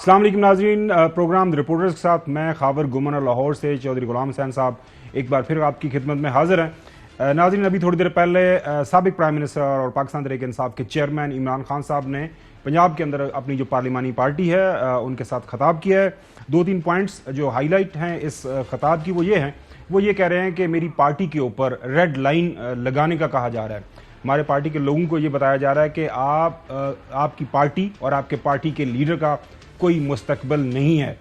السلام علیکم ناظرین، پروگرام رپورٹرز کے ساتھ میں خاور گمن اور لاہور سے چودھری غلام حسین صاحب ایک بار پھر آپ کی خدمت میں حاضر ہیں۔ ناظرین، ابھی تھوڑی دیر پہلے سابق پرائم منسٹر اور پاکستان تحریک انصاف کے چیئرمین عمران خان صاحب نے پنجاب کے اندر اپنی جو پارلیمانی پارٹی ہے ان کے ساتھ خطاب کیا ہے۔ 2-3 پوائنٹس جو ہائی لائٹ ہیں اس خطاب کی وہ یہ کہہ رہے ہیں کہ میری پارٹی کے اوپر ریڈ لائن لگانے کا کہا جا رہا ہے۔ ہمارے پارٹی کے لوگوں کو یہ بتایا جا رہا ہے کہ آپ کی پارٹی اور آپ کے پارٹی کے لیڈر کا کوئی مستقبل نہیں ہے۔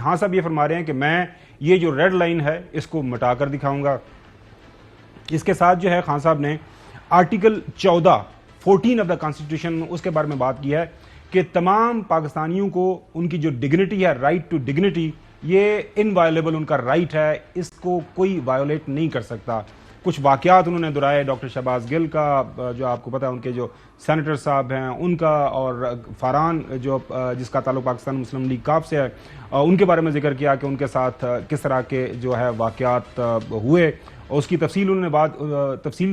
ہاں صاحب یہ فرما رہے ہیں کہ میں یہ جو ریڈ لائن ہے اس کو مٹا کر دکھاؤں گا۔ اس کے ساتھ جو ہے خان صاحب نے آرٹیکل 14 آف دا کانسٹیٹیوشن اس کے بارے میں بات کی ہے کہ تمام پاکستانیوں کو ان کی جو ڈگنیٹی ہے، رائٹ ٹو ڈگنیٹی، یہ انوائلیبل ان کا رائٹ ہے، اس کو کوئی وائیولیٹ نہیں کر سکتا۔ کچھ واقعات انہوں نے دہرائے ڈاکٹر شہباز گل کا، جو آپ کو پتہ ہے ان کے جو سینیٹر صاحب ہیں ان کا، اور فاران جو جس کا تعلق پاکستان مسلم لیگ کاف سے ہے، ان کے بارے میں ذکر کیا کہ ان کے ساتھ کس طرح کے جو ہے واقعات ہوئے، اور اس کی تفصیل انہوں نے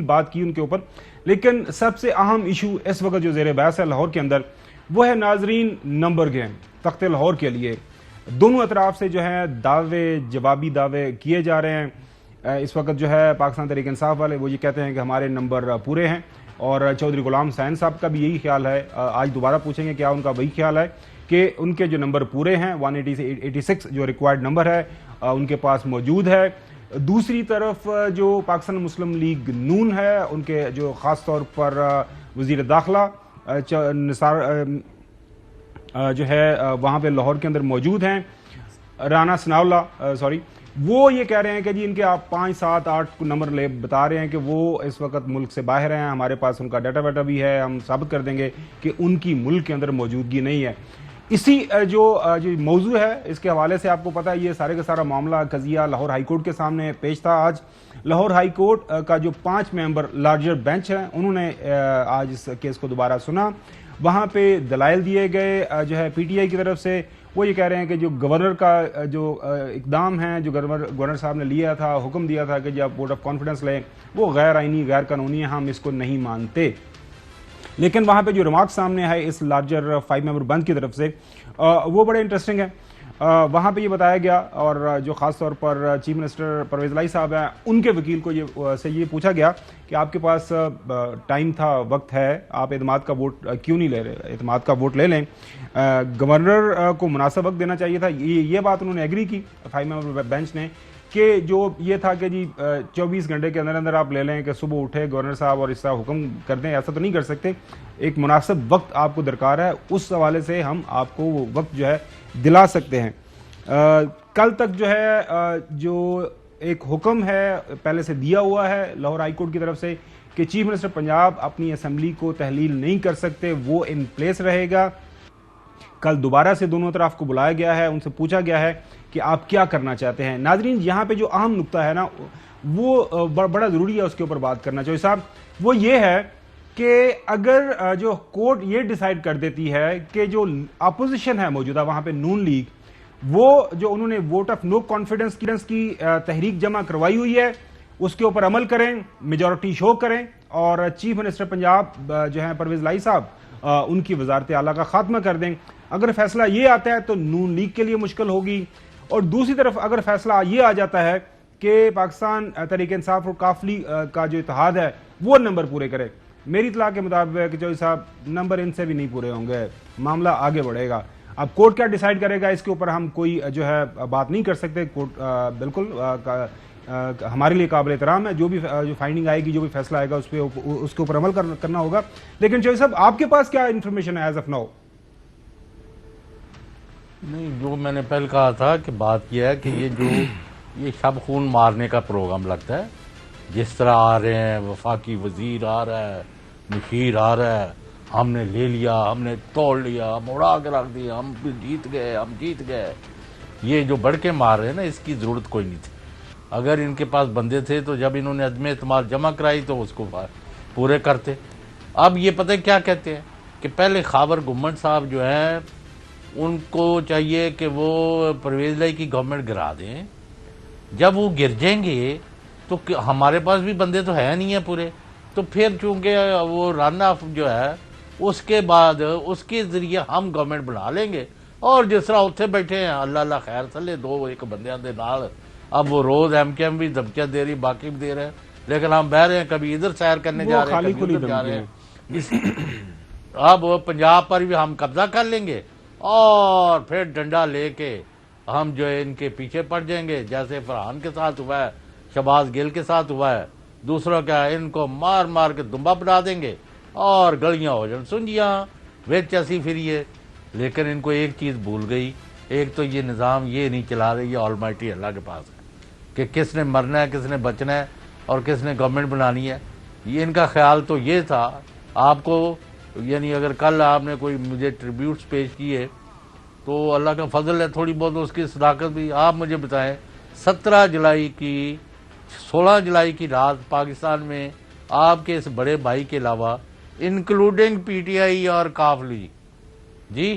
بات کی ان کے اوپر۔ لیکن سب سے اہم ایشو اس وقت جو زیر بحث ہے لاہور کے اندر وہ ہے ناظرین نمبر گیم۔ تخت لاہور کے لیے دونوں اطراف سے جو ہے جوابی دعوے کیے جا رہے ہیں۔ اس وقت جو ہے پاکستان تحریک انصاف والے وہ یہ کہتے ہیں کہ ہمارے نمبر پورے ہیں، اور چودھری غلام حسین صاحب کا بھی یہی خیال ہے۔ آج دوبارہ پوچھیں گے کیا ان کا وہی خیال ہے کہ ان کے جو نمبر پورے ہیں 180 سے 86 جو ریکوائرڈ نمبر ہے ان کے پاس موجود ہے۔ دوسری طرف جو پاکستان مسلم لیگ نون ہے ان کے جو خاص طور پر وزیر داخلہ نثار جو ہے وہاں پہ لاہور کے اندر موجود ہیں، رانا ثناءاللہ وہ یہ کہہ رہے ہیں کہ جی ان کے آپ 5 7 8 نمبر بتا رہے ہیں کہ وہ اس وقت ملک سے باہر ہیں، ہمارے پاس ان کا ڈیٹا ویٹا بھی ہے، ہم ثابت کر دیں گے کہ ان کی ملک کے اندر موجودگی نہیں ہے۔ اسی جو موضوع ہے اس کے حوالے سے آپ کو پتہ ہے یہ سارے کا سارا معاملہ قضیہ لاہور ہائی کورٹ کے سامنے پیش تھا۔ آج لاہور ہائی کورٹ کا جو 5 ممبر لارجر بینچ ہے انہوں نے آج اس کیس کو دوبارہ سنا۔ وہاں پہ دلائل دیے گئے جو ہے پی ٹی آئی کی طرف سے، وہ یہ کہہ رہے ہیں کہ جو گورنر کا جو اقدام ہے جو گورنر صاحب نے لیا تھا، حکم دیا تھا کہ جب ووٹ آف کانفیڈنس لیں، وہ غیر آئینی غیر قانونی ہے، ہم اس کو نہیں مانتے۔ لیکن وہاں پہ جو ریمارک سامنے ہے اس لارجر 5 ممبر بینچ کی طرف سے وہ بڑے انٹرسٹنگ ہے۔ وہاں پہ یہ بتایا گیا، اور جو خاص طور پر چیف منسٹر پرویز الہی صاحب ہیں ان کے وکیل کو یہ پوچھا گیا کہ آپ کے پاس ٹائم تھا، وقت ہے، آپ اعتماد کا ووٹ کیوں نہیں لے رہے؟ اعتماد کا ووٹ لے لیں، گورنر کو مناسب وقت دینا چاہیے تھا۔ یہ بات انہوں نے ایگری کی 5 ممبر بینچ نے، کہ جو یہ تھا کہ جی 24 گھنٹے کے اندر اندر آپ لے لیں کہ صبح اٹھے گورنر صاحب اور اس طرح حکم کر دیں، ایسا تو نہیں کر سکتے، ایک مناسب وقت آپ کو درکار ہے، اس حوالے سے ہم آپ کو وہ وقت جو ہے دلا سکتے ہیں۔ کل تک جو ہے جو ایک حکم ہے پہلے سے دیا ہوا ہے لاہور ہائی کورٹ کی طرف سے کہ چیف منسٹر پنجاب اپنی اسمبلی کو تحلیل نہیں کر سکتے، وہ ان پلیس رہے گا۔ کل دوبارہ سے دونوں طرف کو بلایا گیا ہے، ان سے پوچھا گیا ہے کہ آپ کیا کرنا چاہتے ہیں۔ ناظرین یہاں پہ جو اہم نقطہ ہے نا وہ بڑا ضروری ہے اس کے اوپر بات کرنا چاہیے صاحب، وہ یہ ہے کہ اگر جو کورٹ یہ ڈیسائیڈ کر دیتی ہے کہ جو اپوزیشن ہے موجودہ وہاں پہ نون لیگ، وہ جو انہوں نے ووٹ آف نو کانفیڈنس کی تحریک جمع کروائی ہوئی ہے اس کے اوپر عمل کریں، میجورٹی شو کریں، اور چیف منسٹر پنجاب جو ہیں پرویز الہی صاحب ان کی وزارت اعلیٰ کا خاتمہ کر دیں۔ اگر فیصلہ یہ آتا ہے تو نون لیگ کے لیے مشکل ہوگی، اور دوسری طرف اگر فیصلہ یہ آ جاتا ہے کہ پاکستان تحریک انصاف اور کافلی کا جو اتحاد ہے وہ نمبر پورے کرے، میری اطلاع کے مطابق چودھری صاحب نمبر ان سے بھی نہیں پورے ہوں گے، معاملہ آگے بڑھے گا۔ اب کورٹ کیا ڈیسائیڈ کرے گا اس کے اوپر ہم کوئی جو ہے بات نہیں کر سکتے، کورٹ بالکل ہمارے لیے قابل احترام ہے، جو بھی جو فائنڈنگ آئے گی، جو بھی فیصلہ آئے گا اس کے اوپر عمل کرنا ہوگا۔ لیکن چودھری صاحب آپ کے پاس کیا انفارمیشن ہے ایز آف ناؤ؟ نہیں، جو میں نے پہل کہا تھا کہ بات یہ ہے کہ یہ شب خون مارنے کا پروگرام لگتا ہے، جس طرح آ رہے ہیں، وفاقی وزیر آ رہا ہے، مشیر آ رہا ہے، ہم نے لے لیا، ہم نے توڑ لیا، ہم اڑا کے رکھ دیا، ہم جیت گئے، یہ جو بڑھ کے مار رہے ہیں نا، اس کی ضرورت کوئی نہیں تھی۔ اگر ان کے پاس بندے تھے تو جب انہوں نے عدم اعتماد جمع کرائی تو اس کو پورے کرتے۔ اب یہ پتہ کیا کہتے ہیں کہ پہلے خاور گمن صاحب جو ہیں ان کو چاہیے کہ وہ پرویز الہی کی گورنمنٹ گرا دیں، جب وہ گر جائیں گے تو ہمارے پاس بھی بندے تو ہے نہیں ہیں پورے، تو پھر چونکہ وہ رن آف جو ہے اس کے بعد اس کے ذریعے ہم گورنمنٹ بنا لیں گے، اور جس طرح اتنے بیٹھے ہیں اللہ اللہ خیر سلے دو ایک بندیاں دے نال. اب وہ روز ایم کے ایم بھی دھمکیاں دے رہی باقی بھی دے رہے ہیں, لیکن ہم بہ رہے ہیں کبھی ادھر سیر کرنے جا رہے ہیں کبھی ادھر جا رہے ہیں. اب پنجاب پر بھی ہم قبضہ کر لیں گے اور پھر ڈنڈا لے کے ہم جو ہے ان کے پیچھے پڑ جائیں گے, جیسے فرحان کے ساتھ ہوا ہے, شہباز گل کے ساتھ ہوا ہے. دوسروں کیا ہے, ان کو مار مار کے دمبا بنا دیں گے اور گلیاں ہو جائیں سنجیاں ویچ ایسی پھریے. لیکن ان کو ایک چیز بھول گئی, ایک تو یہ نظام یہ نہیں چلا رہی, یہ آلمائٹی اللہ کے پاس ہے کہ کس نے مرنا ہے, کس نے بچنا ہے اور کس نے گورنمنٹ بنانی ہے. یہ ان کا خیال تو یہ تھا. آپ کو یعنی اگر کل آپ نے کوئی مجھے ٹریبیوٹس پیش کیے تو اللہ کا فضل ہے تھوڑی بہت اس کی صداقت بھی. آپ مجھے بتائیں 16 جولائی کی رات پاکستان میں آپ کے اس بڑے بھائی کے علاوہ انکلوڈنگ پی ٹی آئی اور کاف لیگ جی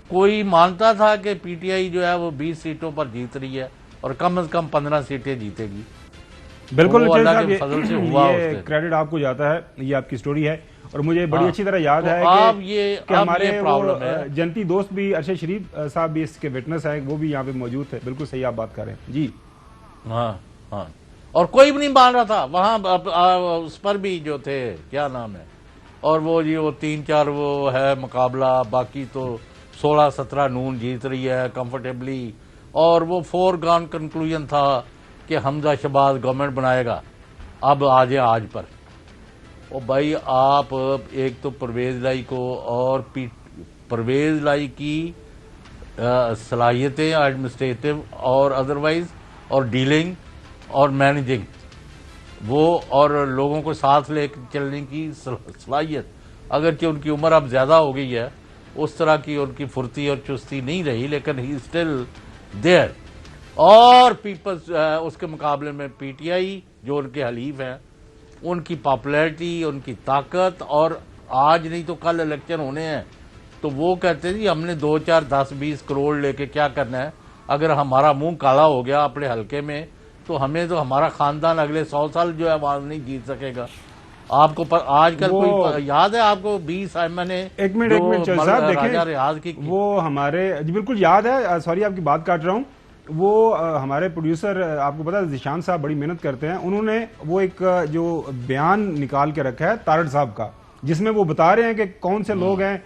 کوئی مانتا تھا کہ پی ٹی آئی جو ہے وہ 20 سیٹوں پر جیت رہی ہے اور کم از کم 15 سیٹیں جیتے گی؟ بالکل وہ اللہ کے فضل سے ہوا. یہ کریڈٹ آپ کو جاتا ہے, یہ آپ کی سٹوری ہے اور مجھے بڑی اچھی طرح یاد ہے کہ ہمارے جنتی دوست بھی ارشد شریف صاحب بھی اس کے وٹنس ہیں, وہ بھی یہاں پہ موجود تھے. بالکل صحیح آپ بات کر رہے ہیں جی. ہاں ہاں, اور کوئی بھی نہیں مان رہا تھا وہاں اس پر بھی جو تھے کیا نام ہے, اور وہ جی وہ 3-4 وہ ہے مقابلہ, باقی تو 16-17 نون جیت رہی ہے کمفرٹیبلی. اور وہ فورگان کنکلوژن تھا کہ حمزہ شہباز گورنمنٹ بنائے گا. اب آج پر او بھائی آپ ایک تو پرویز لائی کو اور پرویز لائی کی صلاحیتیں ایڈمنسٹریٹو اور ادروائز اور ڈیلنگ اور مینیجنگ وہ اور لوگوں کو ساتھ لے چلنے کی صلاحیت, اگرچہ ان کی عمر اب زیادہ ہو گئی ہے, اس طرح کی ان کی پھرتی اور چستی نہیں رہی, لیکن ہی اسٹل دیئر. اور پیپلز اس کے مقابلے میں پی ٹی آئی جو ان کے حلیف ہیں, ان کی پاپولیرٹی, ان کی طاقت, اور آج نہیں تو کل الیکشن ہونے ہیں تو وہ کہتے ہیں جی ہم نے 2-4-10-20 کروڑ لے کے کیا کرنا ہے, اگر ہمارا منہ کالا ہو گیا اپنے حلقے میں تو ہمیں تو ہمارا خاندان اگلے 100 سال جو ہے آواز نہیں جیت سکے گا. آپ کو آج کل کوئی یاد ہے آپ کو 20 میں نے ایک منٹ راجہ ریاض کی وہ ہمارے جی بالکل یاد ہے, سوری آپ کی بات کاٹ رہا ہوں. وہ ہمارے پروڈیوسر آپ کو پتا ہے ذیشان صاحب بڑی محنت کرتے ہیں, انہوں نے وہ ایک جو بیان نکال کے رکھا ہے تارڑ صاحب کا, جس میں وہ بتا رہے ہیں کہ کون سے لوگ ہیں.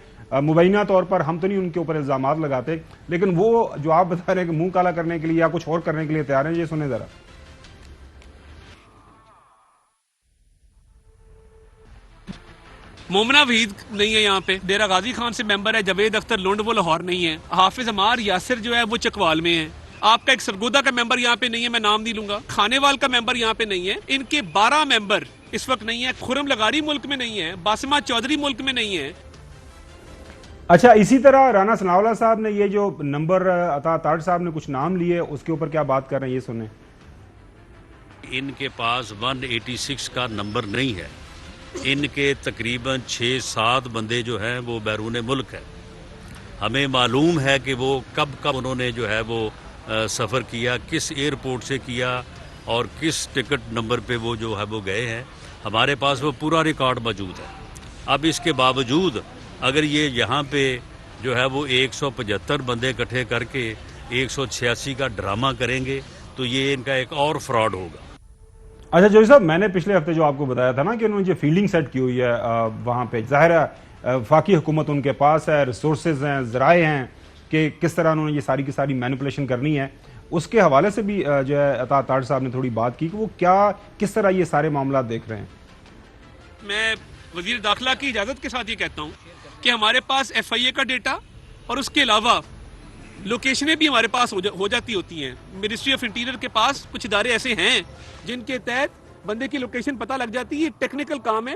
مبینہ طور پر ہم تو نہیں ان کے اوپر الزامات لگاتے, لیکن وہ جو آپ بتا رہے ہیں کہ منہ کالا کرنے کے لیے یا کچھ اور کرنے کے لیے تیار ہیں, یہ سنیں ذرا. مومنہ وحید نہیں ہے یہاں پہ, ڈیرہ غازی خان سے ممبر ہے, جاوید اختر لونڈ وہ لاہور نہیں ہے, حافظ عمار یاسر جو ہے وہ چکوال میں ہے, آپ کا ایک سرگودا کا ممبر یہاں پہ نہیں ہے, میں نام نہیں لوں گا, کھانے وال کا ممبر یہاں پہ نہیں ہے, ان کے 12 ممبر اس وقت نہیں ہے, خرم لغاری ملک میں نہیں ہے, باسمہ چودھری ملک میں نہیں ہے. اچھا, اسی طرح رانا ثناءاللہ صاحب نے یہ جو نمبر عطا تارڑ صاحب نے کچھ نام لیے, اس کے اوپر کیا بات کر رہے ہیں یہ سنیں. ان کے پاس 186 کا نمبر نہیں ہے, ان کے تقریباً 6-7 بندے جو ہیں وہ بیرون ملک ہیں. ہمیں معلوم ہے کہ وہ کب انہوں نے جو ہے وہ سفر کیا, کس ایئرپورٹ سے کیا اور کس ٹکٹ نمبر پہ وہ جو ہے وہ گئے ہیں. ہمارے پاس وہ پورا ریکارڈ موجود ہے. اب اس کے باوجود اگر یہ یہاں پہ جو ہے وہ 175 بندے اکٹھے کر کے 186 کا ڈرامہ کریں گے تو یہ ان کا ایک اور فراڈ ہوگا. اچھا جوئی صاحب, میں نے پچھلے ہفتے جو آپ کو بتایا تھا نا کہ انہوں نے جو فیلڈنگ سیٹ کی ہوئی ہے وہاں پہ, ظاہر ہے وفاقی حکومت ان کے پاس ہے, ریسورسز ہیں, ذرائع ہیں کہ کس طرح انہوں نے یہ ساری کی ساری مینپولیشن کرنی ہے. اس کے حوالے سے بھی جو ہے عطا تارڑ صاحب نے تھوڑی بات کی کہ وہ کس طرح یہ سارے معاملات دیکھ رہے ہیں. میں وزیر داخلہ کی اجازت کے ساتھ یہ کہتا ہوں کہ ہمارے پاس ایف آئی اے کا ڈیٹا اور اس کے علاوہ لوکیشنیں بھی ہمارے پاس ہو جاتی ہوتی ہیں. منسٹری آف انٹیریئر کے پاس کچھ ادارے ایسے ہیں جن کے تحت بندے کی لوکیشن پتہ لگ جاتی ہے. یہ ٹیکنیکل کام ہے.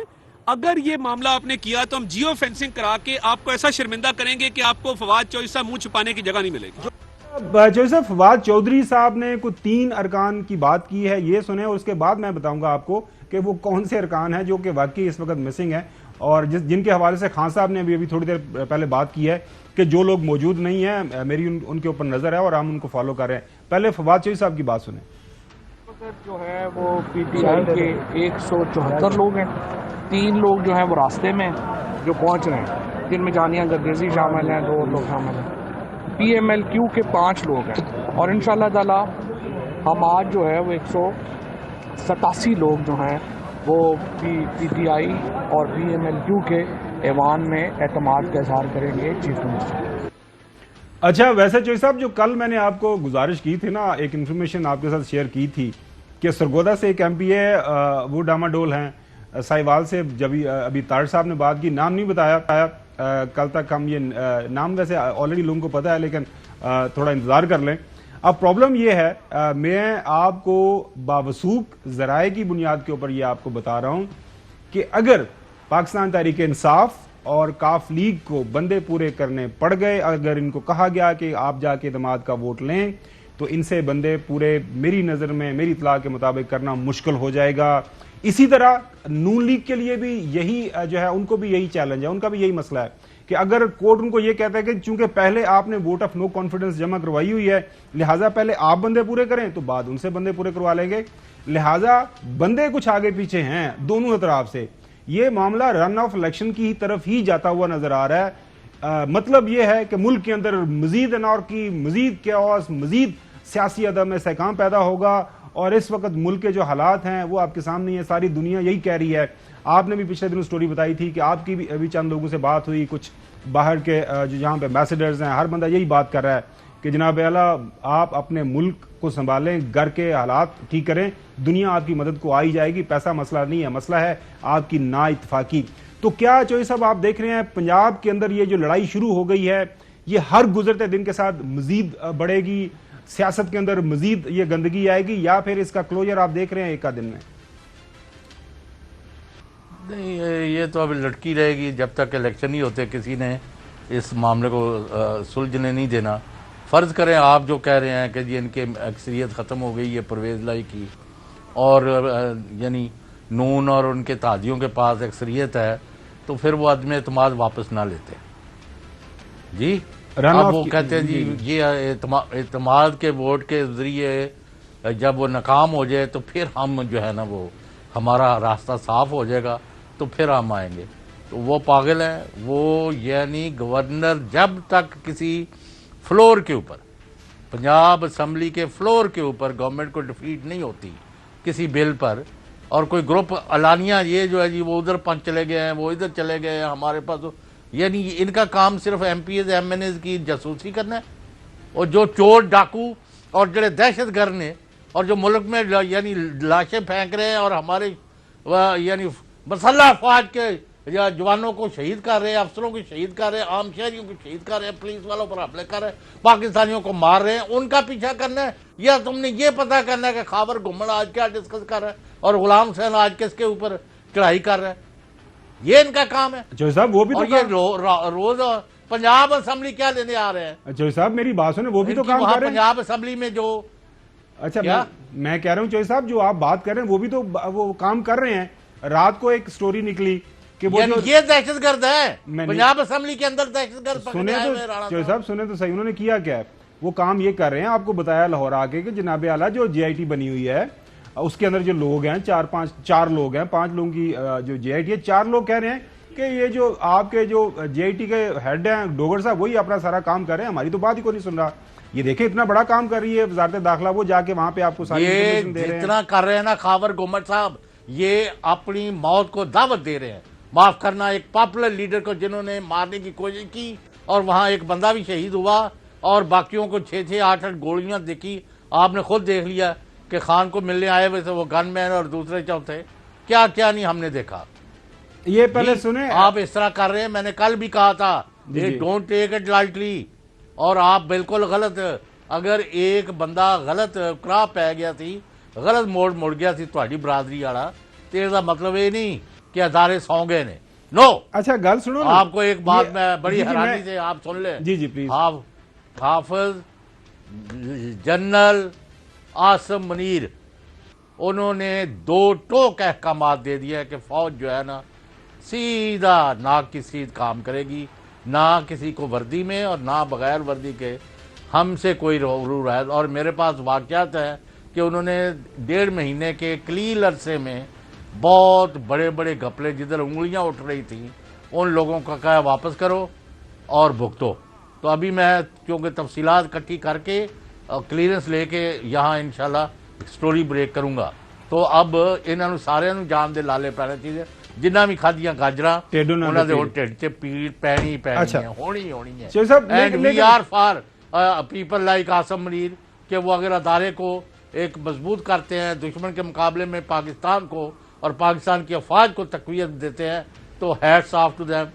اگر یہ معاملہ آپ نے کیا تو ہم جیو فینسنگ کرا کے آپ کو ایسا شرمندہ کریں گے کہ آپ کو فواد چوہدری صاحب منہ چھپانے کی جگہ نہیں ملے گی. چوہدری صاحب, فواد چوہدری صاحب نے کوئی 3 ارکان کی بات کی ہے, یہ سنیں, اور اس کے بعد میں بتاؤں گا آپ کو کہ وہ کون سے ارکان ہیں جو کہ واقعی اس وقت مسنگ ہیں, اور جن کے حوالے سے خان صاحب نے ابھی تھوڑی دیر پہلے بات کی ہے کہ جو لوگ موجود نہیں ہیں, میری ان کے اوپر نظر ہے اور ہم ان کو فالو کر رہے ہیں. پہلے فواد چوہدری صاحب کی بات سنیں. جو ہے وہ پی ٹی آئی کے 174 لوگ ہیں, 3 لوگ جو ہیں وہ راستے میں جو پہنچ رہے ہیں, جن میں جانیہ گردیزی شامل ہیں, 2 لوگ شامل ہیں. PMLQ کے 5 لوگ ہیں اور انشاءاللہ تعالی ہم آج جو ہے وہ 187 لوگ جو ہیں وہ PTI اور PMLQ کے ایوان میں اعتماد کا اظہار کریں گے چیف منسٹر۔ اچھا ویسے چوئی صاحب جو کل میں نے آپ کو گزارش کی تھی نا، ایک انفارمیشن آپ کے ساتھ شیئر کی تھی کہ سرگودا سے ایک MP ہے وہ ڈاماڈول ہیں، سائیوال سے جب ابھی طاہر صاحب نے بات کی، نام نہیں بتایا، کل تک ہم یہ نام ویسے آلریڈی لوگوں کو پتہ ہے لیکن تھوڑا انتظار کر لیں۔ اب پرابلم یہ ہے، میں آپ کو باوثوق ذرائع کی بنیاد کے اوپر یہ آپ کو بتا رہا ہوں کہ اگر پاکستان تحریک انصاف اور کاف لیگ کو بندے پورے کرنے پڑ گئے، اگر ان کو کہا گیا کہ آپ جا کے اعتماد کا ووٹ لیں تو ان سے بندے پورے میری نظر میں میری اطلاع کے مطابق کرنا مشکل ہو جائے گا۔ اسی طرح نون لیگ کے لیے بھی یہی جو ہے، ان کو بھی یہی چیلنج ہے، ان کا بھی یہی مسئلہ ہے کہ اگر کورٹ ان کو یہ کہتا ہے کہ چونکہ پہلے آپ نے ووٹ آف نو کانفیڈنس جمع کروائی ہوئی ہے لہٰذا پہلے آپ بندے پورے کریں تو بعد ان سے بندے پورے کروا لیں گے، لہٰذا بندے کچھ آگے پیچھے ہیں دونوں اطراف سے، یہ معاملہ رن آف الیکشن کی طرف ہی جاتا ہوا نظر آ رہا ہے۔ مطلب یہ ہے کہ ملک کے اندر مزید انارکی، مزید کیوس، مزید سیاسی عدم استحکام پیدا ہوگا، اور اس وقت ملک کے جو حالات ہیں وہ آپ کے سامنے ہیں، ساری دنیا یہی کہہ رہی ہے۔ آپ نے بھی پچھلے دنوں سٹوری بتائی تھی کہ آپ کی بھی ابھی چند لوگوں سے بات ہوئی، کچھ باہر کے جو جہاں پہ ایمبیسڈرز ہیں، ہر بندہ یہی بات کر رہا ہے کہ جناب اعلیٰ آپ اپنے ملک کو سنبھالیں، گھر کے حالات ٹھیک کریں، دنیا آپ کی مدد کو آئی جائے گی، پیسہ مسئلہ نہیں ہے، مسئلہ ہے آپ کی نا اتفاقی۔ تو کیا چوئی صاحب آپ دیکھ رہے ہیں پنجاب کے اندر یہ جو لڑائی شروع ہو گئی ہے یہ ہر گزرتے دن کے ساتھ مزید بڑھے گی، سیاست کے اندر مزید یہ گندگی آئے گی، یا پھر اس کا کلوجر آپ دیکھ رہے ہیں ایک دن میں؟ نہیں، یہ تو ابھی لٹکی رہے گی جب تک الیکشن نہیں ہوتے، کسی نے اس معاملے کو سلجھنے نہیں دینا۔ فرض کریں آپ جو کہہ رہے ہیں کہ جی ان کے اکثریت ختم ہو گئی ہے پرویز لائی کی، اور یعنی نون اور ان کے تادیوں کے پاس اکثریت ہے، تو پھر وہ عدم اعتماد واپس نہ لیتے جی۔ اب وہ کہتے ہیں جی یہ اعتماد کے ووٹ کے ذریعے جب وہ ناکام ہو جائے تو پھر ہم جو ہے نا وہ ہمارا راستہ صاف ہو جائے گا تو پھر ہم آئیں گے، تو وہ پاگل ہیں۔ وہ یعنی گورنر جب تک کسی فلور کے اوپر، پنجاب اسمبلی کے فلور کے اوپر گورنمنٹ کو ڈیفیٹ نہیں ہوتی کسی بل پر، اور کوئی گروپ علانیہ یہ جو ہے جی وہ ادھر پنچ چلے گئے ہیں، وہ ادھر چلے گئے ہیں ہمارے پاس، یعنی ان کا کام صرف MPs MNAs کی جاسوسی کرنا ہے، اور جو چور ڈاکو اور جڑے دہشت گرد نے اور جو ملک میں یعنی لاشیں پھینک رہے ہیں اور ہمارے یعنی مسلح افواج کے جوانوں کو شہید کر رہے ہیں، افسروں کو شہید کر رہے ہیں، عام شہریوں کو شہید کر رہے ہیں، پولیس والوں پر حملے کر رہے ہیں، پاکستانیوں کو مار رہے ہیں، ان کا پیچھا کرنا ہے، یا تم نے یہ پتہ کرنا ہے کہ خاور گھمن آج کیا ڈسکس کر رہا ہے اور غلام حسین آج کس کے اوپر چڑھائی کر رہا ہے؟ یہ ان کا کام ہے۔ چوئی صاحب وہ بھی اور یہ روز پنجاب اسمبلی کیا لینے آ رہے ہیں؟ چوئی صاحب میری بات سنیں، وہ بھی تو کام کر رہے ہیں پنجاب اسمبلی میں جو اچھا میں کہہ رہا ہوں چوئی صاحب جو آپ بات کر رہے ہیں وہ بھی تو وہ کام کر رہے ہیں۔ رات کو ایک سٹوری نکلی کہ وہ یہ دہشت گرد ہے، پنجاب اسمبلی کے اندر دہشت گرد پکڑے آئے ہوئے رانا چوئی صاحب سنیں تو صحیح، انہوں نے کیا کیا ہے؟ وہ کام یہ کر رہے ہیں، آپ کو بتایا لاہور آ کے کہ جناب اعلیٰ جو GIT بنی ہوئی ہے اس کے اندر جو لوگ ہیں چار لوگ ہیں، 5 لوگوں کی جو GIT ہے، 4 لوگ کہہ رہے ہیں کہ یہ جو آپ کے جو GIT کے ہیڈ ہیں ڈوگر صاحب وہی اپنا سارا کام کر رہے ہیں، ہماری تو بات ہی کو نہیں سن رہا۔ یہ دیکھیں اتنا بڑا کام کر رہی ہے وزارت داخلہ، وہ جا کے وہاں پہ آپ کو ساری انفارمیشن دے رہے ہیں۔ جتنا کر رہے ہیں نا خاور گھمٹ صاحب، یہ اپنی موت کو دعوت دے رہے ہیں۔ معاف کرنا ایک پاپولر لیڈر کو جنہوں نے مارنے کی کوشش کی اور وہاں ایک بندہ بھی شہید ہوا اور باقیوں کو 6 8 گولیاں دیکھی۔ آپ نے خود دیکھ لیا کہ خان کو ملنے آئے ہوئے تھے وہ گن مین اور دوسرے چوتھے، کیا کیا نہیں ہم نے دیکھا۔ یہ پہلے سنیں، آپ اس طرح کر رہے ہیں، میں نے کل بھی کہا تھا ڈونٹ ٹیک اٹ لائٹلی، اور آپ بالکل غلط، اگر ایک بندہ غلط کراپ پہ گیا تھی، غلط موڑ گیا تھی تہاڈی برادری والا، تو اس کا مطلب یہ نہیں کہ ادارے سو گئے نے، نو۔ اچھا گل سنو، آپ کو ایک بات میں بڑی حیرانی سے آپ سن لیں، جی پلیز، حافظ جنرل عاصم منیر انہوں نے 2 ٹوک احکامات دے دیا کہ فوج جو ہے نا سیدھا ناک کی سیدھ کام کرے گی، نہ کسی کو وردی میں اور نہ بغیر وردی کے ہم سے کوئی رو رعایت۔ اور میرے پاس واقعات ہے کہ انہوں نے 1.5 مہینے کے قلیل عرصے میں بہت بڑے بڑے گھپلے جدھر انگلیاں اٹھ رہی تھیں ان لوگوں کا کہا واپس کرو اور بھگتو، تو ابھی میں کیونکہ تفصیلات اکٹھی کر کے کلیئرنس لے کے یہاں انشاءاللہ سٹوری بریک کروں گا. تو اب انہوں نے سارے جان دے لالے پینے چاہیے جنہ بھی کھادیاں گاجراں انہوں نے ٹھڈ چ پیڑ پینی ہے ہونی ہے. And we are for people like Asim Munir کہ وہ اگر ادارے کو ایک مضبوط کرتے ہیں دشمن کے مقابلے میں پاکستان کو اور پاکستان کی افواج کو تقویت دیتے ہیں تو hats off to them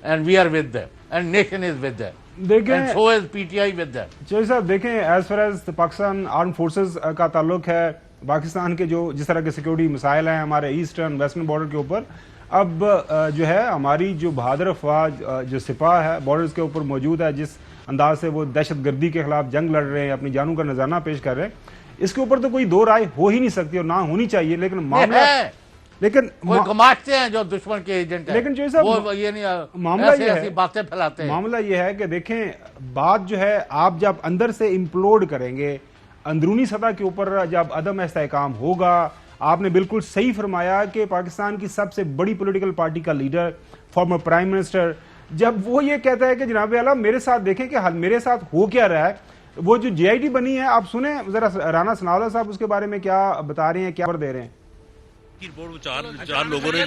and we are with them and nation is with them دیکھیں so is P T I with them. Chaudhry صاحب دیکھیں as far as Pakistan armed forces کا تعلق ہے پاکستان کے جو جس طرح کے سیکورٹی مسائل ہیں ہمارے ایسٹرن ویسٹرن بارڈر کے اوپر اب جو ہے ہماری جو بہادر افواج جو سپاہ ہے بارڈرز کے اوپر موجود ہے جس انداز سے وہ دہشت گردی کے خلاف جنگ لڑ رہے ہیں اپنی جانوں کا نذرانہ پیش کر رہے ہیں اس کے اوپر تو کوئی دو رائے ہو ہی نہیں سکتی اور نہ ہونی چاہیے لیکن معاملہ لیکن کوئی گماشتے ہیں جو دشمن کے ایجنٹ ہیں لیکن چوہدری صاحب وہ یہ نہیں معاملہ یہ ایسی ہے باتیں پھیلاتے ہیں. معاملہ یہ ہے کہ دیکھیں بات جو ہے آپ جب اندر سے امپلوڈ کریں گے اندرونی سطح کے اوپر جب عدم استحکام ہوگا آپ نے بالکل صحیح فرمایا کہ پاکستان کی سب سے بڑی پولیٹیکل پارٹی کا لیڈر فارمر پرائم منسٹر جب وہ یہ کہتا ہے کہ جناب اعلیٰ میرے ساتھ دیکھیں کہ میرے ساتھ ہو کیا رہا ہے وہ جو جے آئی ٹی بنی ہے آپ سنیں ذرا رانا ثناءاللہ صاحب اس کے بارے میں کیا بتا رہے ہیں کیا دے رہے ہیں. چار لوگوں نے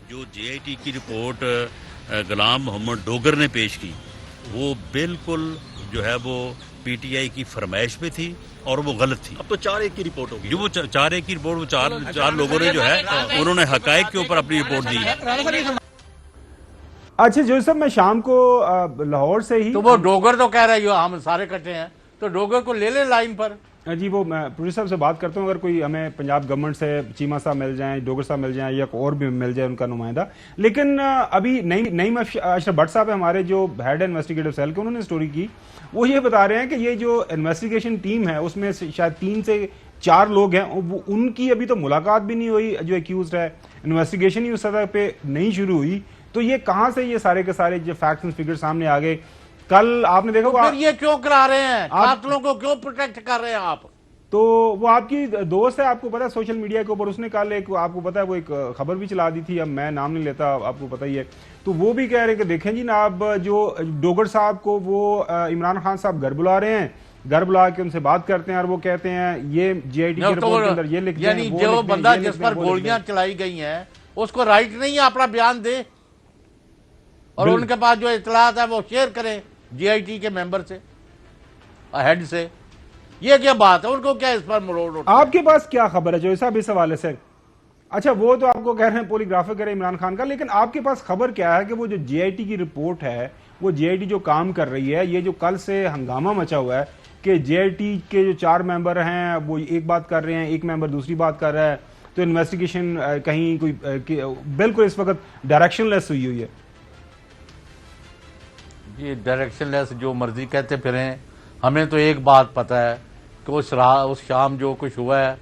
جو جے آئی ٹی کی رپورٹ غلام محمد ڈوگر نے پیش کی وہ بالکل جو ہے وہ پی ٹی آئی کی فرمائش پہ تھی اور وہ غلط تھی. اب تو 4-1 کی رپورٹ ہوگی جو وہ 4-1 کی رپورٹ وہ چار لوگوں نے جو ہے انہوں نے حقائق کے اوپر اپنی رپورٹ دی ہے. اچھا جو صاحب میں شام کو لاہور سے ہی تو وہ ڈوگر تو کہہ رہا ہے ہم سارے کٹے ہیں تو ڈوگر کو لے لیں لائن پر. جی وہ میں پروڈیوسر صاحب سے بات کرتا ہوں اگر کوئی ہمیں پنجاب گورنمنٹ سے چیمہ صاحب مل جائیں ڈوگر صاحب مل جائیں یا اور بھی مل جائے ان کا نمائندہ لیکن ابھی نعیم اشرف بٹ صاحب ہمارے جو ہیڈ انویسٹیگیٹو سیل کے انہوں نے سٹوری کی وہ یہ بتا رہے ہیں کہ یہ جو انویسٹیگیشن ٹیم ہے اس میں شاید 3 سے 4 لوگ ہیں ان کی ابھی تو ملاقات بھی نہیں ہوئی جو ایکیوزڈ ہے انویسٹیگیشن ہی اس سطح پہ نہیں شروع ہوئی تو یہ کہاں سے یہ سارے کے سارے جو فیکٹس اینڈ فگر سامنے آ گئے. کل آپ نے دیکھا پھر یہ کیوں کرا رہے ہیں قاتلوں کو کیوں پروٹیکٹ کر رہے ہیں آپ. تو وہ آپ کی دوست ہے آپ کو پتا ہے سوشل میڈیا کے اوپر اس نے کل ایک آپ کو پتا ہے وہ ایک خبر بھی چلا دی تھی اب میں نام نہیں لیتا آپ کو پتا ہی ہے تو وہ بھی کہہ رہے کہ دیکھیں جی جناب جو ڈوگر صاحب کو وہ عمران خان صاحب گھر بلا رہے ہیں گھر بلا کے ان سے بات کرتے ہیں اور وہ کہتے ہیں یہ جے آئی ٹی کی رپورٹ کے اندر یہ لکھ دیں یعنی جو بندہ جس پر گولیاں چلائی گئی ہیں اس کو رائٹ نہیں ہے اپنا بیان دے اور ان کے پاس جو اطلاعات ہے وہ شیئر کریں جے آئی ٹی کے ممبر سے ہیڈ سے. یہ کیا بات ہے ان کو کیا اس پر مروڑ آپ کے پاس کیا خبر ہے جو صاحب اس حوالے سے. اچھا وہ تو آپ کو کہہ رہے ہیں پولی گرافر کرے عمران خان کا لیکن آپ کے پاس خبر کیا ہے کہ وہ جو جے آئی ٹی کی رپورٹ ہے وہ جے آئی ٹی جو کام کر رہی ہے یہ جو کل سے ہنگامہ مچا ہوا ہے کہ جے آئی ٹی کے جو 4 ممبر ہیں وہ ایک بات کر رہے ہیں ایک ممبر دوسری بات کر رہا ہے تو انویسٹیگیشن کہیں کوئی بالکل اس وقت ڈائریکشن لیس ہوئی ہے. جی ڈائریکشن لیس جو مرضی کہتے پھریں ہمیں تو ایک بات پتہ ہے کہ اس شام جو کچھ ہوا ہے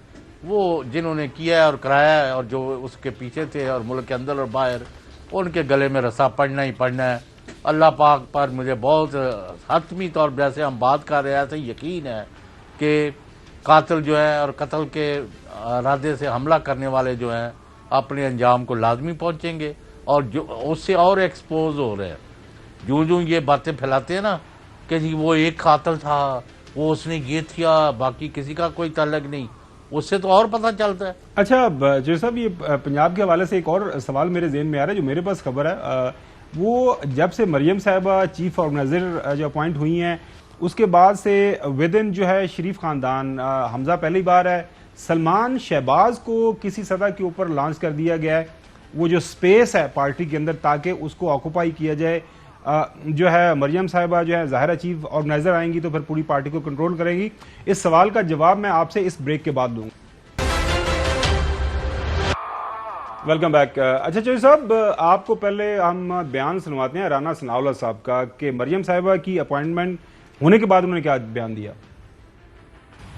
وہ جنہوں نے کیا ہے اور کرایا ہے اور جو اس کے پیچھے تھے اور ملک کے اندر اور باہر ان کے گلے میں رسا پڑنا ہی پڑنا ہے. اللہ پاک پر مجھے بہت حتمی طور پر جیسے ہم بات کر رہے تھے یقین ہے کہ قاتل جو ہیں اور قتل کے ارادے سے حملہ کرنے والے جو ہیں اپنے انجام کو لازمی پہنچیں گے اور جو اس سے اور ایکسپوز ہو رہے ہیں جو یہ باتیں پھیلاتے ہیں نا کہ جی وہ ایک قاتل تھا وہ اس نے یہ کیا باقی کسی کا کوئی تعلق نہیں اس سے تو اور پتہ چلتا ہے. اچھا جو صاحب یہ پنجاب کے حوالے سے ایک اور سوال میرے ذہن میں آ رہا ہے جو میرے پاس خبر ہے وہ جب سے مریم صاحبہ چیف آرگنائزر جو اپوائنٹ ہوئی ہیں اس کے بعد سے ودن جو ہے شریف خاندان حمزہ پہلی بار ہے سلمان شہباز کو کسی سطح کے اوپر لانچ کر دیا گیا ہے وہ جو سپیس ہے پارٹی کے اندر تاکہ اس کو آکوپائی کیا جائے جو ہے مریم صاحبہ جو ہے ظاہرہ چیف آرگنائزر آئیں گی تو پھر پوری پارٹی کو کنٹرول کریں گی. اس سوال کا جواب میں آپ سے اس بریک کے بعد دوں گا. Welcome back. اچھا چوہدری صاحب آپ کو پہلے ہم بیان سنواتے ہیں رانا ثناءاللہ صاحب کا کہ مریم صاحبہ کی اپوائنٹمنٹ ہونے کے بعد انہوں نے کیا بیان دیا.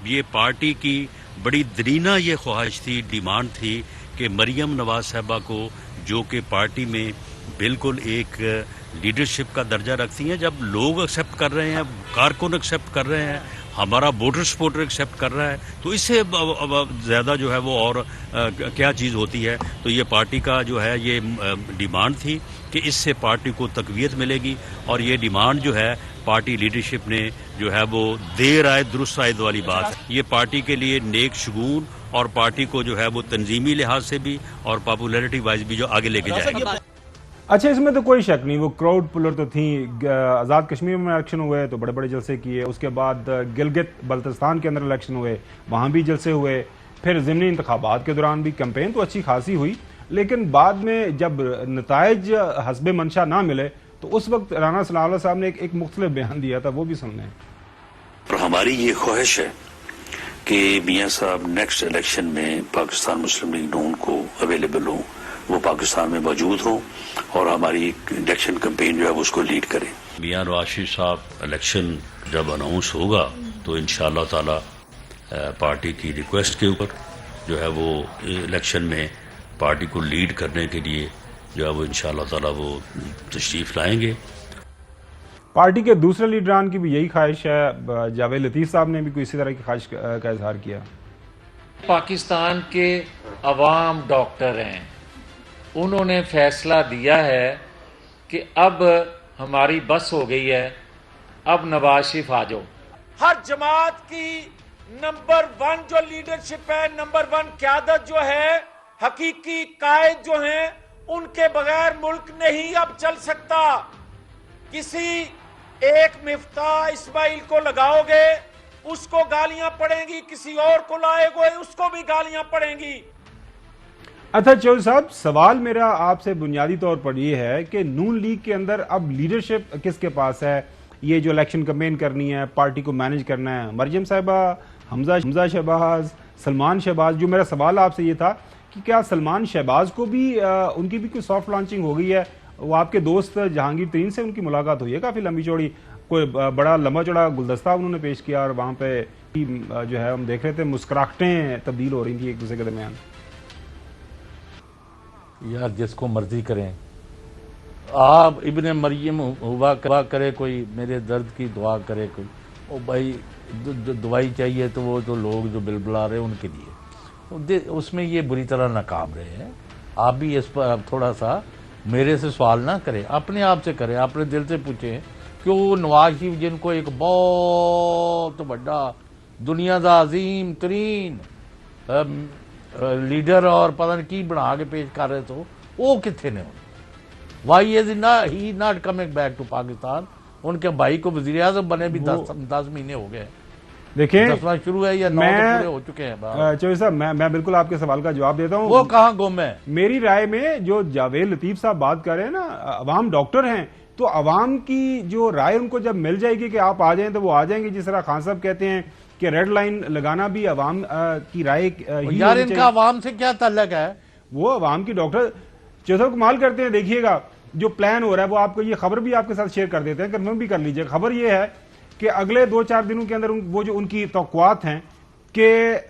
یہ پارٹی کی بڑی درینہ یہ خواہش تھی ڈیمانڈ تھی کہ مریم نواز صاحبہ کو جو کہ پارٹی میں بالکل ایک لیڈرشپ کا درجہ رکھتی ہیں جب لوگ ایکسیپٹ کر رہے ہیں کارکن ایکسیپٹ کر رہے ہیں ہمارا ووٹر سپورٹر ایکسیپٹ کر رہا ہے، تو اس سے زیادہ جو ہے وہ اور کیا چیز ہوتی ہے. تو یہ پارٹی کا جو ہے یہ ڈیمانڈ تھی کہ اس سے پارٹی کو تقویت ملے گی، اور یہ ڈیمانڈ جو ہے پارٹی لیڈرشپ نے جو ہے وہ دیر آئے درست آئے والی بات ہے. یہ پارٹی کے لیے نیک شگون اور پارٹی کو جو ہے وہ تنظیمی لحاظ سے بھی اور پاپولیرٹی وائز بھی جو آگے لے کے جائے گی. اچھا، اس میں تو کوئی شک نہیں، وہ کراؤڈ پلر تو تھیں. آزاد کشمیر میں الیکشن ہوئے تو بڑے بڑے جلسے کیے، اس کے بعد گلگت بلتستان کے اندر الیکشن ہوئے، وہاں بھی جلسے ہوئے، پھر ضمنی انتخابات کے دوران بھی کیمپین تو اچھی خاصی ہوئی، لیکن بعد میں جب نتائج حسب منشا نہ ملے تو اس وقت رانا ثناء اللہ صاحب نے ایک مختلف بیان دیا تھا، وہ بھی سن لیں. اور ہماری یہ خواہش ہے کہ میاں صاحب نیکسٹ الیکشن میں پاکستان مسلم لیگ نون کو اویلیبل ہوں، وہ پاکستان میں موجود ہوں اور ہماری الیکشن کمپین جو ہے اس کو لیڈ کریں. میاں نواز شریف صاحب الیکشن جب اناؤنس ہوگا تو انشاءاللہ تعالی پارٹی کی ریکویسٹ کے اوپر جو ہے وہ الیکشن میں پارٹی کو لیڈ کرنے کے لیے جو ہے وہ انشاءاللہ تعالی وہ تشریف لائیں گے. پارٹی کے دوسرے لیڈران کی بھی یہی خواہش ہے. جاوید لطیف صاحب نے بھی کوئی اسی طرح کی خواہش کا اظہار کیا. پاکستان کے عوام ڈاکٹر ہیں، انہوں نے فیصلہ دیا ہے کہ اب ہماری بس ہو گئی ہے، اب نواز شریف آ جاؤ. ہر جماعت کی نمبر 1 جو لیڈرشپ ہے، نمبر 1 قیادت جو ہے، حقیقی قائد جو ہیں، ان کے بغیر ملک نہیں اب چل سکتا. کسی ایک مفتاح اسماعیل کو لگاؤ گے اس کو گالیاں پڑیں گی، کسی اور کو لائے گے اس کو بھی گالیاں پڑیں گی. اچھا چودھری صاحب، سوال میرا آپ سے بنیادی طور پر یہ ہے کہ نون لیگ کے اندر اب لیڈرشپ کس کے پاس ہے؟ یہ جو الیکشن کمپین کرنی ہے، پارٹی کو مینج کرنا ہے، مریم صاحبہ، حمزہ شہباز، سلمان شہباز. جو میرا سوال آپ سے یہ تھا کہ کیا سلمان شہباز کو بھی ان کی بھی کوئی سافٹ لانچنگ ہو گئی ہے؟ وہ آپ کے دوست جہانگیر ترین سے ان کی ملاقات ہوئی ہے کافی لمبی چوڑی، کوئی بڑا لمبا چوڑا گلدستہ انہوں نے پیش کیا اور وہاں پہ جو ہے ہم دیکھ رہے تھے مسکراہٹیں تبدیل ہو رہی تھیں ایک دوسرے کے درمیان. یار جس کو مرضی کریں، آپ ابن مریم ہوا کرے کوئی، میرے درد کی دعا کرے کوئی. او بھائی دوائی چاہیے تو وہ تو لوگ جو بلبلا رہے ہیں ان کے لیے، اس میں یہ بری طرح ناکام رہے ہیں. آپ بھی اس پر اب تھوڑا سا میرے سے سوال نہ کریں، اپنے آپ سے کریں، اپنے دل سے پوچھیں کہ وہ نواز شریف جن کو ایک بہت بڑا دنیا دا عظیم ترین لیڈر اور پتہ نہیں کی بنا کے پیش کر رہے تو وہ کتنے نے؟ Why is he not coming back to Pakistan. ان کے بھائی کو وزیر اعظم بنے بھی 10 مہینے ہو گئے. دیکھیں 10واں شروع ہے یا 9 پورے ہو چکے ہیں. چودھری صاحب میں بالکل آپ کے سوال کا جواب دیتا ہوں. وہ کہاں گم ہے؟ میری رائے میں جو جاوید لطیف صاحب بات کر رہے ہیں نا، عوام ڈاکٹر ہیں، تو عوام کی جو رائے ان کو جب مل جائے گی کہ آپ آ جائیں تو وہ آ جائیں گے. جس طرح خان صاحب کہتے ہیں کہ ریڈ لائن لگانا بھی عوام کی رائے ہی یار ان کا عوام سے کیا تعلق ہے؟ وہ عوام کی ڈاکٹر چودھری صاحب کمال کرتے ہیں. دیکھیے گا جو پلان ہو رہا ہے وہ آپ کو یہ خبر بھی آپ کے ساتھ شیئر کر دیتے ہیں، کنفرم بھی کر لیجئے. خبر یہ ہے کہ اگلے 2-4 دنوں کے اندر وہ جو ان کی توقعات ہیں کہ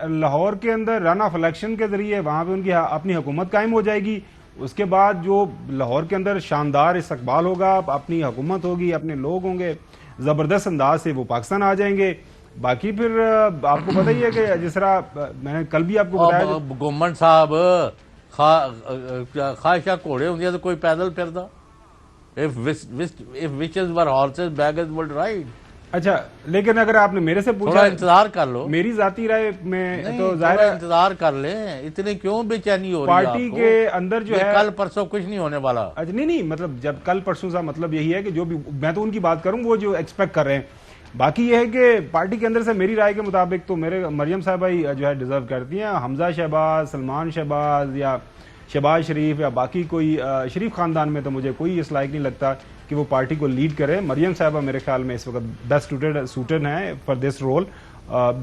لاہور کے اندر رن آف الیکشن کے ذریعے وہاں پہ ان کی اپنی حکومت قائم ہو جائے گی. اس کے بعد جو لاہور کے اندر شاندار استقبال ہوگا، اپنی حکومت ہوگی، اپنے لوگ ہوں گے، زبردست انداز سے وہ پاکستان آ جائیں گے. باقی پھر آپ کو پتہ ہی ہے کہ جس طرح میں نے کل بھی آپ کو بتایا، گورنمنٹ صاحب خواہشہ گھوڑے ہوں تو کوئی پیدل پھردا. If wishes were horses, beggars would ride. اچھا لیکن اگر آپ نے میرے سے تھوڑا پوچھا، انتظار کر لو. میری ذاتی رائے میں تو تو ظاہر ہے انتظار کر لیں. اتنے کیوں بے چینی ہو رہی ہے پارٹی آپ کو؟ کے اندر جو ہے کل پرسوں کچھ نہیں ہونے والا. اچھا نہیں مطلب جب کل پرسوں سا مطلب یہی ہے کہ جو بھی میں تو ان کی بات کروں وہ جو ایکسپیکٹ کر رہے ہیں. باقی یہ ہے کہ پارٹی کے اندر سے میری رائے کے مطابق تو میرے مریم صاحبہ ہی جو ہے ڈیزرو کرتی ہیں. حمزہ شہباز، سلمان شہباز یا شہباز شریف یا باقی کوئی شریف خاندان میں تو مجھے کوئی اس لائق نہیں لگتا کہ وہ پارٹی کو لیڈ کرے. مریم صاحبہ میرے خیال میں اس وقت بیسٹ سوٹڈ ہیں فار دس رول.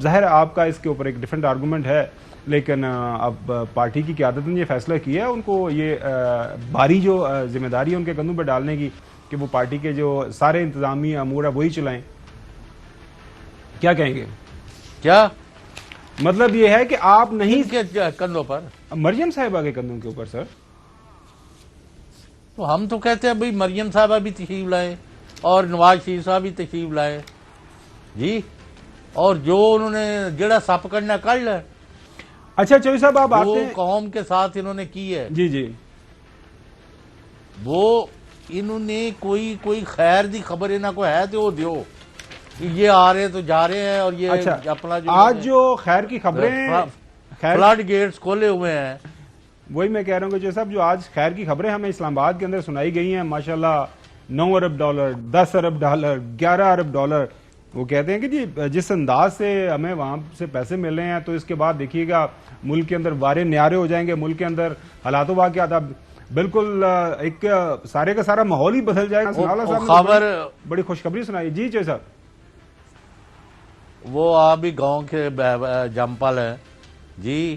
ظاہر آپ کا اس کے اوپر ایک ڈیفرنٹ آرگومنٹ ہے، لیکن اب پارٹی کی قیادت نے یہ فیصلہ کیا ہے ان کو یہ بھاری جو ذمہ داری ہے ان کے کندھوں پہ ڈالنے کی کہ وہ پارٹی کے جو سارے انتظامی امور ہے وہی چلائیں. کیا کہیں گے؟ کیا مطلب یہ ہے کہ آپ نہیں کے کندھوں پر؟ مریم صاحبہ کے کندھوں کے اوپر. سر تو ہم تو کہتے ہیں بھائی مریم صاحبہ بھی تشریف لائے اور نواز شریف صاحب بھی تشریف لائے. جی اور جو انہوں نے جڑا سپ کرنا کر لیں. اچھا چوہدری صاحب آپ وہ آتے ہیں قوم کے ساتھ انہوں نے کی ہے. جی جی وہ انہوں نے کوئی خیر دی خبر انہوں کو ہے تو وہ دیو کہ یہ آ رہے تو جا رہے ہیں. اور یہ اچھا اپنا آج جو خیر کی خبریں فلڈ گیٹس کھولے ہوئے ہیں. وہی میں کہہ رہا ہوں کہ جو صاحب جو آج خیر کی خبریں ہمیں اسلام آباد کے اندر سنائی گئی ہیں ماشاءاللہ 9 ارب ڈالر 10 ارب ڈالر 11 ارب ڈالر. وہ کہتے ہیں کہ جی جس انداز سے ہمیں وہاں سے پیسے مل رہے ہیں تو اس کے بعد دیکھیے گا ملک کے اندر وارے نیارے ہو جائیں گے, ملک کے اندر حالات و واقعات اب بالکل ایک سارے کا سارا ماحول ہی بدل جائے گا. سناولا صاحب نے خبر بڑی خوشخبری سنائی. جی چوہدری صاحب وہ آپ بھی گاؤں کے جمپل ہیں جی,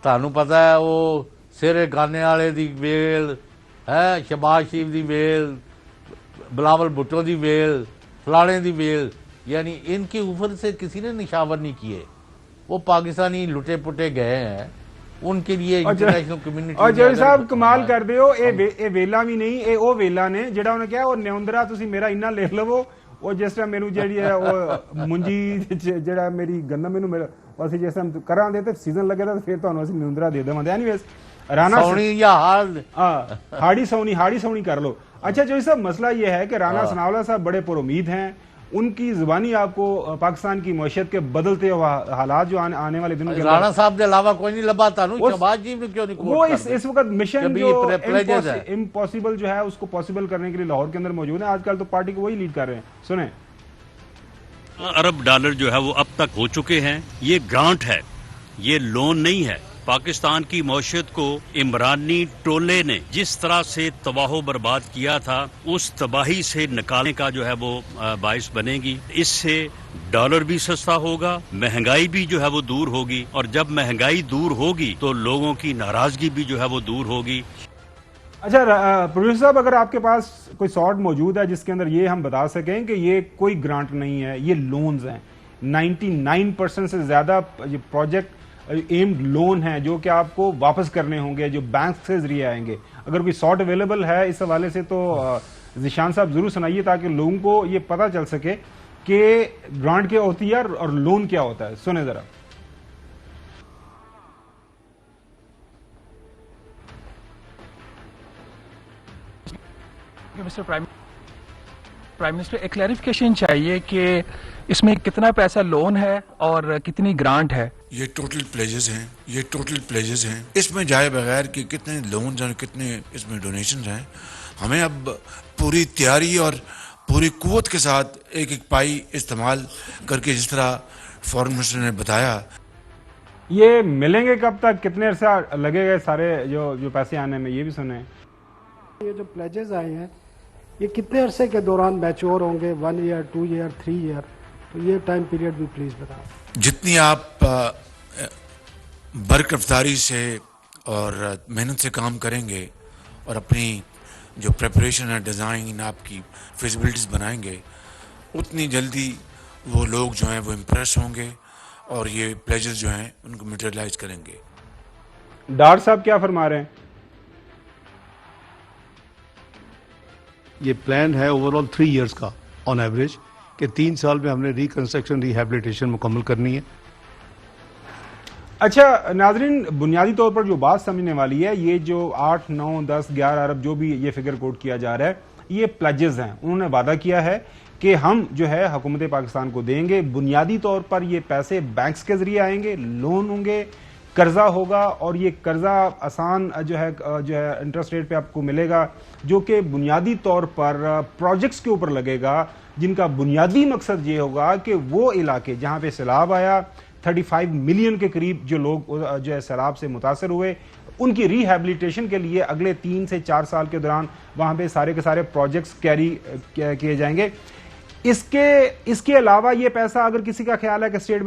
تانوں پتا ہے وہ سرے گانے والے دی ویل ہے, شہباز شریف دی ویل, بلاول بھٹو دی ویل, فلانے دی ویل, یعنی ان کے اوپر سے کسی نے نشاور نہیں کیے. وہ پاکستانی لٹے پٹے گئے ہیں, ان کے لیے انٹرنیشنل کمیونٹی. اور چوہدری صاحب کمال کر دیو اے ویلا بھی نہیں, اے او ویلا نے جڑا انہوں نے کہا وہ نیوندرا تسی میرا انہا لکھ لو, وہ جس طرح میرے جیڑی ہے وہ منجی جڑا میری گندم مینوں میرا اسی جس طرح کراں دے تے سیزن لگے تا پھر تانوں اسی نیوندرا دے دیواں. اینی ویز رانا سونی یا ہاڑی سونی کر لو. اچھا چوہدری صاحب مسئلہ یہ ہے کہ رانا ثناءاللہ صاحب بڑے پر امید ہیں, ان کی زبانی آپ کو پاکستان کی معیشت کے بدلتے حالات جو آنے والے دنوں کے رانا صاحب دے علاوہ کوئی نہیں لبا تانوں, شہباز جی نے کیوں نہیں وہ اس وقت مشن جو پلیجز ہے امپاسبل جو ہے اس کو پاسبل کرنے کے لیے لاہور کے اندر موجود ہیں. آج کل تو پارٹی کو وہی لیڈ کر رہے ہیں. سنیں ارب ڈالر جو ہے وہ اب تک ہو چکے ہیں. یہ گرانٹ ہے, یہ لون نہیں ہے. پاکستان کی معیشت کو عمرانی ٹولے نے جس طرح سے تباہ و برباد کیا تھا, اس تباہی سے نکالنے کا جو ہے وہ باعث بنے گی. اس سے ڈالر بھی سستا ہوگا, مہنگائی بھی جو ہے وہ دور ہوگی, اور جب مہنگائی دور ہوگی تو لوگوں کی ناراضگی بھی جو ہے وہ دور ہوگی. اچھا پروفیسر صاحب اگر آپ کے پاس کوئی سارٹ موجود ہے جس کے اندر یہ ہم بتا سکیں کہ یہ کوئی گرانٹ نہیں ہے, یہ لونز ہیں, 99% سے زیادہ یہ پروجیکٹ ایمڈ لون ہیں جو کہ آپ کو واپس کرنے ہوں گے, جو بینک سے ذریعے آئیں گے. اگر کوئی سارٹ اویلیبل ہے اس حوالے سے تو ذیشان صاحب ضرور سنائیے تاکہ لوگوں کو یہ پتہ چل سکے کہ گرانٹ کیا ہوتی ہے اور لون کیا ہوتا ہے. سنیں ذرا. مسٹر پرائم منسٹر ایک کلیریفیکیشن چاہیے کہ اس میں کتنا پیسہ لون ہے اور کتنی گرانٹ ہے. یہ ٹوٹل پلیجز ہیں, اس میں جائے بغیر کہ کتنے لونز ہیں, کتنے اس میں ڈونیشنز ہیں. ہمیں اب پوری تیاری اور پوری قوت کے ساتھ ایک ایک پائی استعمال کر کے, جس طرح فارن منسٹر نے بتایا. یہ ملیں گے کب تک, کتنے عرصہ لگے گا سارے جو پیسے آنے میں, یہ بھی سنیں. یہ جو پلیجز آئے ہیں یہ کتنے عرصے کے دوران میچور ہوں گے, 1 ایئر 2 ایئر 3 ایئر, تو یہ ٹائم پیریڈ بھی پلیز بتائیں. جتنی آپ برق رفتاری سے اور محنت سے کام کریں گے اور اپنی جو پریپریشن ہے, ڈیزائن, آپ کی فیزیبلٹیز بنائیں گے, اتنی جلدی وہ لوگ جو ہیں وہ امپریس ہوں گے اور یہ پلیجز جو ہیں ان کو میٹیریلائز کریں گے. ڈار صاحب کیا فرما رہے ہیں؟ یہ پلان ہے اوور آل 3 ایئرس کا آن ایوریج, کہ 3 سال میں ہم نے ریکنسٹرکشن ریہیبلیٹیشن مکمل کرنی ہے. اچھا ناظرین, بنیادی طور پر جو بات سمجھنے والی ہے, یہ جو 8 9 10 11 ارب جو بھی یہ فگر کوٹ کیا جا رہا ہے, یہ پلیجز ہیں. انہوں نے وعدہ کیا ہے کہ ہم جو ہے حکومت پاکستان کو دیں گے. بنیادی طور پر یہ پیسے بینکس کے ذریعے آئیں گے, لون ہوں گے, قرضہ ہوگا, اور یہ قرضہ آسان جو ہے انٹرسٹ ریٹ پہ آپ کو ملے گا, جو کہ بنیادی طور پر پروجیکٹس کے اوپر لگے گا, جن کا بنیادی مقصد یہ ہوگا کہ وہ علاقے جہاں پہ سیلاب آیا, 35 ملین کے قریب جو لوگ جو ہے سیلاب سے متاثر ہوئے, ان کی ریہیبلیٹیشن کے لیے اگلے 3 سے 4 سال کے دوران وہاں پہ سارے کے سارے پروجیکٹس کیری کیے جائیں گے. اس کے علاوہ یہ پیسہ اگر کسی کا خیال ہے کہ اسٹیٹ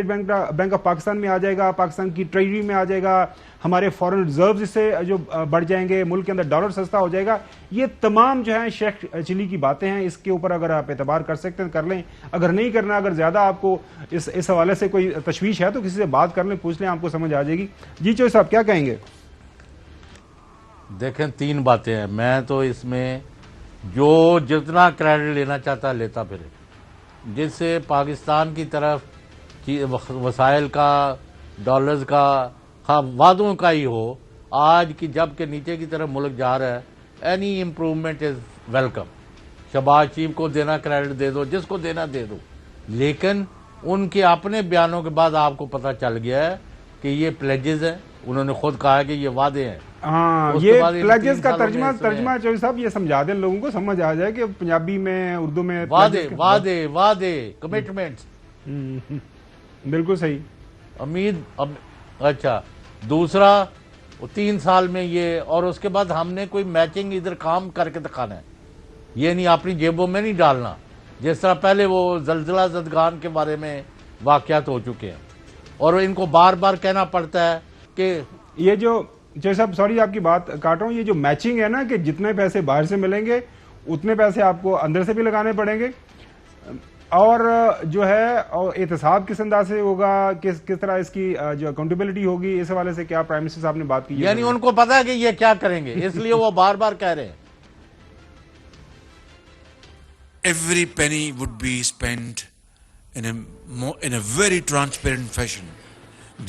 بینک آف پاکستان میں آ جائے گا, پاکستان کی ٹریجری میں آ جائے گا, ہمارے فورن ریزروز اس سے جو بڑھ جائیں گے, ملک کے اندر ڈالر سستا ہو جائے گا, یہ تمام جو ہیں شیخ چلی کی باتیں ہیں. اس کے اوپر اگر آپ اعتبار کر سکتے ہیں کر لیں, اگر نہیں کرنا, اگر زیادہ آپ کو اس حوالے سے کوئی تشویش ہے تو کسی سے بات کر لیں, پوچھ لیں, آپ کو سمجھ آ جائے گی. جی چوہدری صاحب کیا کہیں گے؟ دیکھیں 3 باتیں ہیں. میں تو اس میں جو جتنا کریڈٹ لینا چاہتا لیتا پھر, جس سے پاکستان کی طرف وسائل کا، ڈالرز کا، وعدوں کا ہی ہو، آج کی جب کہ نیچے کی طرف ملک جا رہا ہے، any improvement is welcome. Shehbaz Sharif کو دینا کریڈٹ دے دو، جس کو دینا دے دو، لیکن ان کے اپنے بیانوں کے بعد آپ کو پتہ چل گیا ہے کہ یہ پلیجز ہیں. انہوں نے خود کہا کہ یہ وعدے ہیں. ہاں، اس کے یہ بعد ان پلیجز 3 کا سالوں میں اس میں ترجمہ چوہدری صاحب یہ سمجھا دیں لوگوں کو، سمجھ آ جائے کہ پنجابی میں، اردو میں وعدے کمٹمنٹس. بالکل صحیح. اچھا، دوسرا 3 سال میں یہ، اور اس کے بعد ہم نے کوئی میچنگ ادھر کام کر کے دکھانا ہے. یہ نہیں اپنی جیبوں میں نہیں ڈالنا، جس طرح پہلے وہ زلزلہ زدگان کے بارے میں واقعات ہو چکے ہیں، اور ان کو بار بار کہنا پڑتا ہے کہ یہ جو صاحب سوری آپ کی بات کاٹ رہا ہوں، یہ جو میچنگ ہے نا کہ جتنے پیسے باہر سے ملیں گے اتنے پیسے آپ کو اندر سے بھی لگانے پڑیں گے، اور جو ہے احتساب کس انداز سے ہوگا، کس طرح اس کی جو اکاؤنٹیبلٹی ہوگی، اس حوالے سے کیا پرائم منسٹر صاحب نے بات کی؟ یعنی ان کو پتا ہے کہ یہ کیا کریں گے، اس لیے وہ بار بار کہہ رہے ہیں. Every penny would be spent in a very transparent fashion.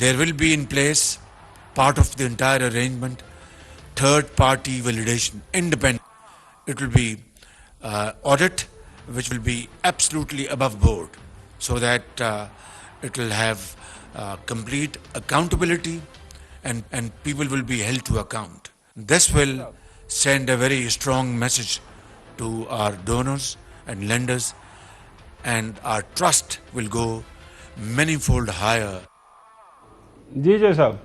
There will be in place, part of the entire arrangement, third-party validation, independent. It will be audit, which will be absolutely above board, so that it will have complete accountability, and people will be held to account. This will send a very strong message to our donors and lenders, and our trust will go many-fold higher. جی صاحب،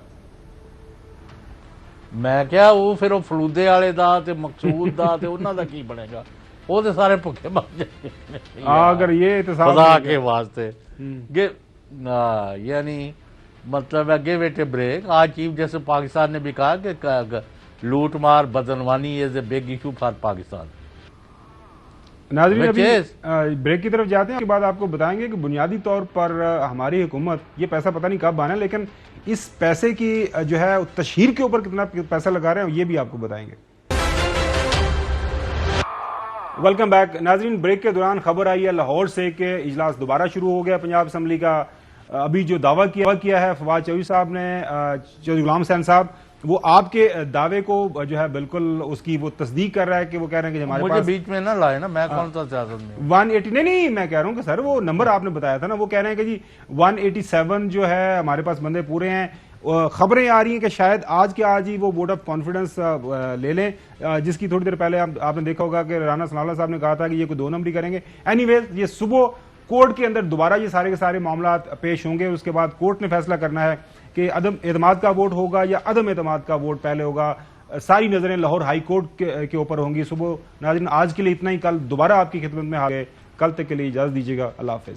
میں کیا وہ پھر وہ فلودے والے دا تے مقصود دا تے انہاں دا کی بنے گا؟ وہ تے سارے بھوکے مر جائیں گے اگر یہ احتساب خدا کے واسطے. یعنی مطلب ہے گیو اٹ اے بریک. آج چیف جسٹس پاکستان نے بھی کہا کہ لوٹ مار بدعنوانی is a big issue for Pakistan. ناظرین ابھی بریک کی طرف جاتے ہیں، اس کے بعد آپ کو بتائیں گے کہ بنیادی طور پر ہماری حکومت، یہ پیسہ پتہ نہیں کب آنا ہے، لیکن اس پیسے کی جو ہے تشہیر کے اوپر کتنا پیسہ لگا رہے ہیں یہ بھی آپ کو بتائیں گے. Welcome back. ناظرین، بریک کے دوران خبر آئی ہے لاہور سے کہ اجلاس دوبارہ شروع ہو گیا پنجاب اسمبلی کا. ابھی جو دعویٰ کیا ہے فواد چودھری صاحب نے، چودھری غلام حسین صاحب، وہ آپ کے دعوے کو جو ہے بالکل اس کی وہ تصدیق کر رہا ہے کہ وہ کہہ رہے ہیں کہ ہمارے مجھے پاس بیچ میں نہ لائے نا، میں کون سا سیاست میں 180 نہیں میں کہہ رہا ہوں کہ سر وہ نمبر آپ نے بتایا تھا نا، وہ کہہ رہے ہیں کہ جی 187 جو ہے ہمارے پاس بندے پورے ہیں. خبریں آ رہی ہیں کہ شاید آج کے آج ہی وہ ووٹ آف کانفیڈنس لے لیں، جس کی تھوڑی دیر پہلے آپ نے دیکھا ہوگا کہ رانا ثناء اللہ صاحب نے کہا تھا کہ یہ کوئی 2 نمبری کریں گے. اینی ویز یہ صبح کورٹ کے اندر دوبارہ یہ سارے کے سارے معاملات پیش ہوں گے. اس کے بعد کورٹ نے فیصلہ کرنا ہے کہ عدم اعتماد کا ووٹ ہوگا یا عدم اعتماد کا ووٹ پہلے ہوگا. ساری نظریں لاہور ہائی کورٹ کے اوپر ہوں گی صبح. ناظرین، آج کے لیے اتنا ہی. کل دوبارہ آپ کی خدمت میں آ گئے. کل تک کے لیے اجازت دیجیے گا. اللہ حافظ.